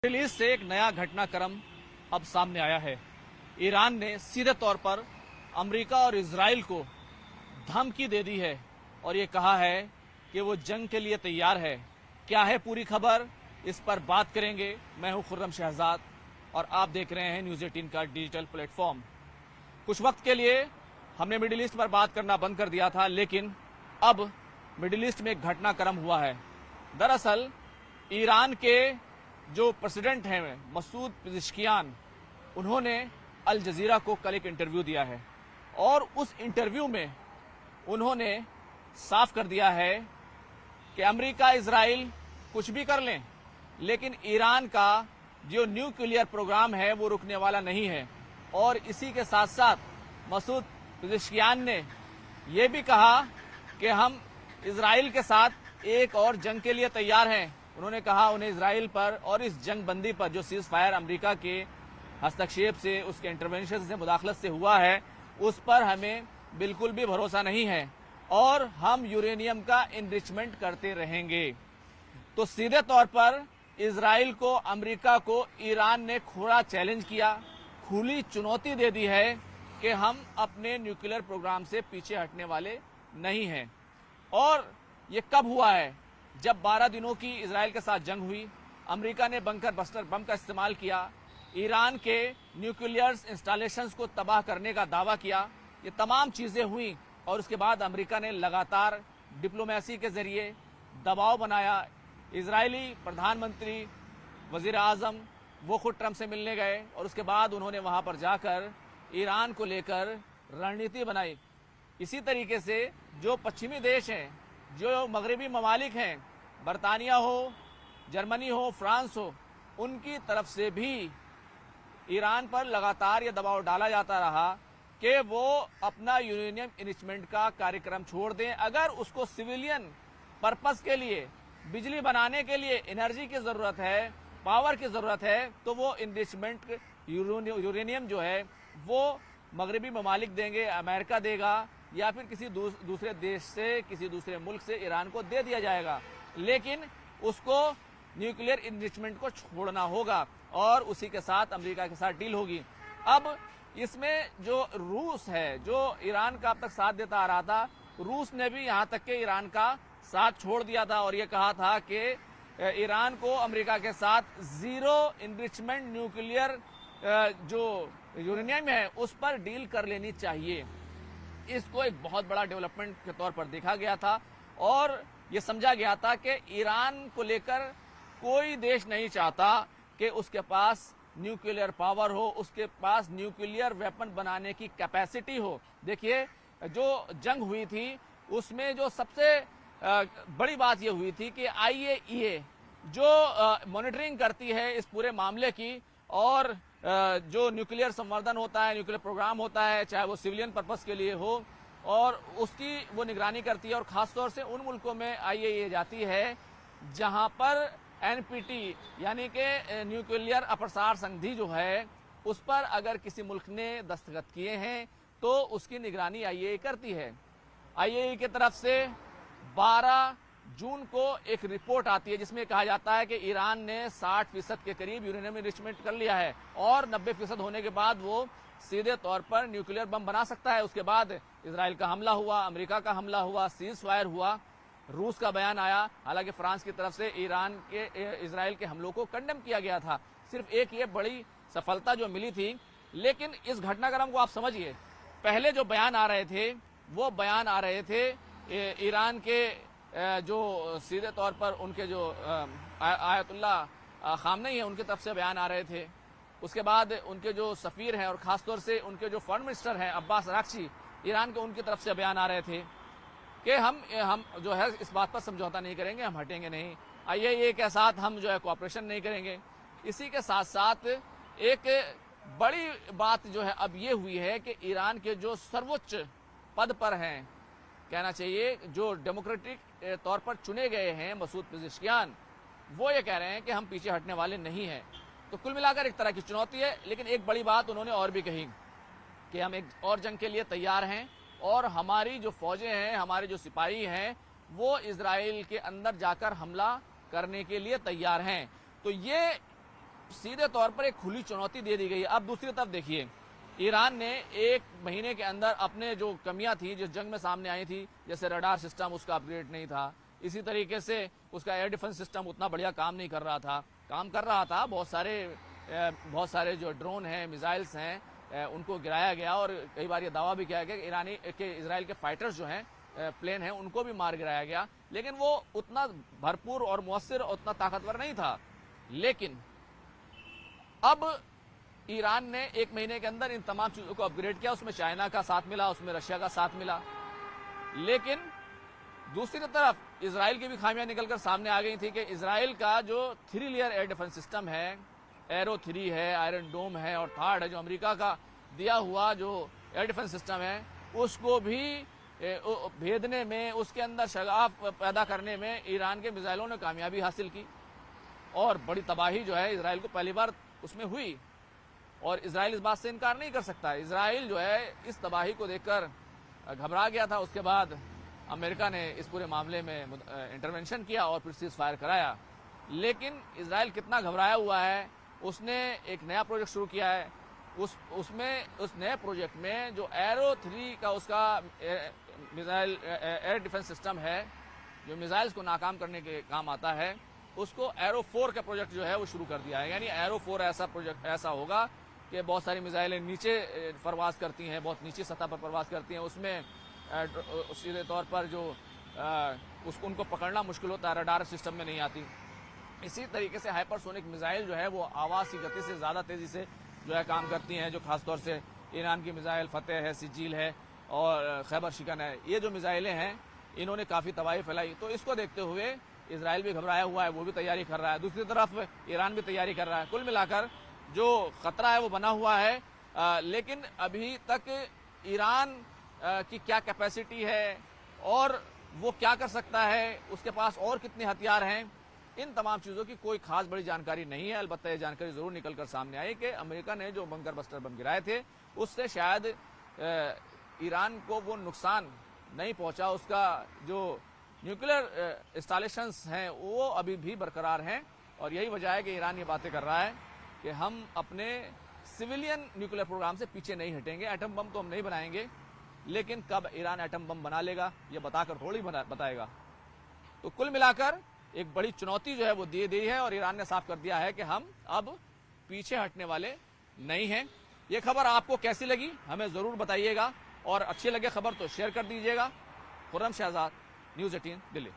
Middle east से एक नया घटनाक्रम अब सामने आया है। ईरान ने सीधे तौर पर अमेरिका और इजराइल को धमकी दे दी है और ये कहा है कि वो जंग के लिए तैयार है। क्या है पूरी खबर, इस पर बात करेंगे। मैं हूं खुर्रम शहजाद और आप देख रहे हैं न्यूज 18 का डिजिटल प्लेटफॉर्म। कुछ वक्त के लिए हमने मिडिल ईस्ट पर बात करना बंद कर दिया था, लेकिन अब मिडिल ईस्ट में एक घटनाक्रम हुआ है। दरअसल ईरान के जो प्रेसिडेंट हैं मसूद पेज़ेश्कियान, उन्होंने अल जजीरा को कल एक इंटरव्यू दिया है और उस इंटरव्यू में उन्होंने साफ कर दिया है कि अमेरिका इजराइल कुछ भी कर लें, लेकिन ईरान का जो न्यूक्लियर प्रोग्राम है वो रुकने वाला नहीं है। और इसी के साथ साथ मसूद पेज़ेश्कियान ने यह भी कहा कि हम इजराइल के साथ एक और जंग के लिए तैयार हैं। उन्होंने कहा उन्हें इजराइल पर और इस जंग बंदी पर जो सीज फायर अमेरिका के हस्तक्षेप से, उसके इंटरवेंशन से, मुदाखलत से हुआ है, उस पर हमें बिल्कुल भी भरोसा नहीं है और हम यूरेनियम का इनरिचमेंट करते रहेंगे। तो सीधे तौर पर इजराइल को, अमेरिका को ईरान ने खुला चैलेंज किया, खुली चुनौती दे दी है कि हम अपने न्यूक्लियर प्रोग्राम से पीछे हटने वाले नहीं हैं। और ये कब हुआ है? जब 12 दिनों की इजराइल के साथ जंग हुई, अमेरिका ने बंकर बस्टर बम का इस्तेमाल किया, ईरान के न्यूक्लियर इंस्टॉलेशंस को तबाह करने का दावा किया। ये तमाम चीजें हुई और उसके बाद अमेरिका ने लगातार डिप्लोमेसी के जरिए दबाव बनाया। इजरायली प्रधानमंत्री, वजीर आजम, वो खुद ट्रंप से मिलने गए और उसके बाद उन्होंने वहां पर जाकर ईरान को लेकर रणनीति बनाई। इसी तरीके से जो पश्चिमी देश हैं, जो मगरबी ममालिक हैं, बरतानिया हो, जर्मनी हो, फ्रांस हो, उनकी तरफ से भी ईरान पर लगातार यह दबाव डाला जाता रहा कि वो अपना यूरेनियम इनरिचमेंट का कार्यक्रम छोड़ दें। अगर उसको सिविलियन पर्पस के लिए, बिजली बनाने के लिए एनर्जी की जरूरत है, पावर की जरूरत है, तो वो इनरिचमेंट यूरेनियम जो है वो मगरबी ममालिक देंगे, अमेरिका देगा या फिर किसी दूसरे देश से, किसी दूसरे मुल्क से ईरान को दे दिया जाएगा। लेकिन उसको न्यूक्लियर इनरिचमेंट को छोड़ना होगा और उसी के साथ अमेरिका के साथ डील होगी। अब इसमें जो रूस है, जो ईरान का अब तक साथ देता आ रहा था, रूस ने भी यहां तक के ईरान का साथ छोड़ दिया था और ये कहा था कि ईरान को अमेरिका के साथ जीरो इनरिचमेंट न्यूक्लियर जो यूरेनियम है उस पर डील कर लेनी चाहिए। इसको एक बहुत बड़ा डेवलपमेंट के तौर पर देखा गया था और ये समझा गया था कि ईरान को लेकर कोई देश नहीं चाहता कि उसके पास न्यूक्लियर पावर हो, उसके पास न्यूक्लियर वेपन बनाने की कैपेसिटी हो। देखिए, जो जंग हुई थी उसमें जो सबसे बड़ी बात यह हुई थी कि IAEA जो मॉनिटरिंग करती है इस पूरे मामले की और जो न्यूक्लियर संवर्धन होता है, न्यूक्लियर प्रोग्राम होता है, चाहे वो सिविलियन पर्पस के लिए हो, और उसकी वो निगरानी करती है। और खासतौर से उन मुल्कों में IAEA जाती है जहां पर NPT यानी कि न्यूक्लियर अप्रसार संधि जो है उस पर अगर किसी मुल्क ने दस्तखत किए हैं तो उसकी निगरानी IAEA करती है। IAEA की तरफ से 12 जून को एक रिपोर्ट आती है जिसमें कहा जाता है कि ईरान ने 60% के करीब यूरेनियम इनरिचमेंट कर लिया है और 90% होने के बाद वो सीधे तौर पर न्यूक्लियर बम बना सकता है। उसके बाद इजराइल का हमला हुआ, अमेरिका का हमला हुआ, सीज फायर हुआ, रूस का बयान आया। हालांकि फ्रांस की तरफ से ईरान के इजराइल के हमलों को कंडेम किया गया था। सिर्फ एक ये बड़ी सफलता जो मिली थी। लेकिन इस घटनाक्रम को आप समझिए, पहले जो बयान आ रहे थे वो बयान आ रहे थे ईरान के जो सीधे तौर पर उनके जो आयतुल्ला खामनेई है उनकी तरफ से बयान आ रहे थे। उसके बाद उनके जो सफीर हैं और खासतौर से उनके जो फॉरेन मिनिस्टर हैं अब्बास अराक्ची, ईरान के, उनकी तरफ से बयान आ रहे थे कि हम जो है इस बात पर समझौता नहीं करेंगे, हम हटेंगे नहीं, IAEA के साथ हम जो है कोऑपरेशन नहीं करेंगे। इसी के साथ साथ एक बड़ी बात जो है अब ये हुई है कि ईरान के जो सर्वोच्च पद पर हैं, कहना चाहिए जो डेमोक्रेटिक तौर पर चुने गए हैं, मसूद पेज़ेश्कियान, वो ये कह रहे हैं कि हम पीछे हटने वाले नहीं हैं। तो कुल मिलाकर एक तरह की चुनौती है। लेकिन एक बड़ी बात उन्होंने और भी कही कि हम एक और जंग के लिए तैयार हैं और हमारी जो फौजें हैं, हमारे जो सिपाही हैं, वो इजराइल के अंदर जाकर हमला करने के लिए तैयार हैं। तो ये सीधे तौर पर एक खुली चुनौती दे दी गई। अब दूसरी तरफ देखिए, ईरान ने 1 महीने के अंदर अपने जो कमियां थी, जो जंग में सामने आई थी, जैसे रडार सिस्टम उसका अपग्रेड नहीं था, इसी तरीके से उसका एयर डिफेंस सिस्टम उतना बढ़िया काम नहीं कर रहा था। काम कर रहा था, बहुत सारे जो ड्रोन हैं, मिसाइल्स हैं, उनको गिराया गया और कई बार ये दावा भी किया गया कि इजराइल के फाइटर्स जो हैं, प्लेन हैं, उनको भी मार गिराया गया, लेकिन वो उतना भरपूर और मुअस्सिर और उतना ताकतवर नहीं था। लेकिन अब ईरान ने 1 महीने के अंदर इन तमाम चीजों को अपग्रेड किया। उसमें चाइना का साथ मिला, उसमें रशिया का साथ मिला, लेकिन दूसरी तरफ इजराइल की भी खामियां निकलकर सामने आ गई थी कि इजराइल का जो 3 लेयर एयर डिफेंस सिस्टम है, एरो 3 है, आयरन डोम है और थर्ड है जो अमेरिका का दिया हुआ जो एयर डिफेंस सिस्टम है, उसको भी भेदने में, उसके अंदर शगाफ पैदा करने में ईरान के मिसाइलों ने कामयाबी हासिल की और बड़ी तबाही जो है इजराइल को पहली बार उसमें हुई। और इजराइल इस बात से इनकार नहीं कर सकता। इजराइल जो है इस तबाही को देखकर घबरा गया था। उसके बाद अमेरिका ने इस पूरे मामले में इंटरवेंशन किया और फिर सीज फायर कराया। लेकिन इजराइल कितना घबराया हुआ है, उसने एक नया प्रोजेक्ट शुरू किया है। उस नए प्रोजेक्ट में जो एरो 3 का उसका मिसाइल एयर डिफेंस सिस्टम है, जो मिसाइल्स को नाकाम करने के काम आता है, उसको एरो 4 का प्रोजेक्ट जो है वो शुरू कर दिया है। यानी एरो 4 ऐसा प्रोजेक्ट ऐसा होगा कि बहुत सारी मिसाइलें नीचे परवास करती हैं, बहुत नीचे सतह पर परवास करती हैं, उसमें सीधे तौर पर जो उनको पकड़ना मुश्किल होता है, रडार सिस्टम में नहीं आती। इसी तरीके से हाइपरसोनिक मिसाइल जो है वो आवाज की गति से ज़्यादा तेज़ी से जो है काम करती हैं, जो खासतौर से ईरान की मिसाइल फतेह है, सिजील है और खैबर शिकन है, ये जो मिसाइलें हैं इन्होंने काफ़ी तबाही फैलाई। तो इसको देखते हुए इजराइल भी घबराया हुआ है, वो भी तैयारी कर रहा है, दूसरी तरफ ईरान भी तैयारी कर रहा है। कुल मिलाकर जो खतरा है वो बना हुआ है, लेकिन अभी तक ईरान की क्या कैपेसिटी है और वो क्या कर सकता है, उसके पास और कितने हथियार हैं, इन तमाम चीज़ों की कोई खास बड़ी जानकारी नहीं है। अलबत्ता ये जानकारी ज़रूर निकल कर सामने आई कि अमेरिका ने जो बंकर बस्टर बम गिराए थे उससे शायद ईरान को वो नुकसान नहीं पहुंचा। उसका जो न्यूक्लियर इंस्टॉलेशंस हैं वो अभी भी बरकरार हैं और यही वजह है कि ईरान ये बातें कर रहा है कि हम अपने सिविलियन न्यूक्लियर प्रोग्राम से पीछे नहीं हटेंगे। एटम बम तो हम नहीं बनाएंगे, लेकिन कब ईरान एटम बम बना लेगा ये बताकर थोड़ी बताएगा। तो कुल मिलाकर एक बड़ी चुनौती जो है वो दी गई है और ईरान ने साफ कर दिया है कि हम अब पीछे हटने वाले नहीं हैं। ये खबर आपको कैसी लगी हमें जरूर बताइएगा और अच्छी लगे खबर तो शेयर कर दीजिएगा। खुर्रम शहजाद, न्यूज़ 18 दिल्ली।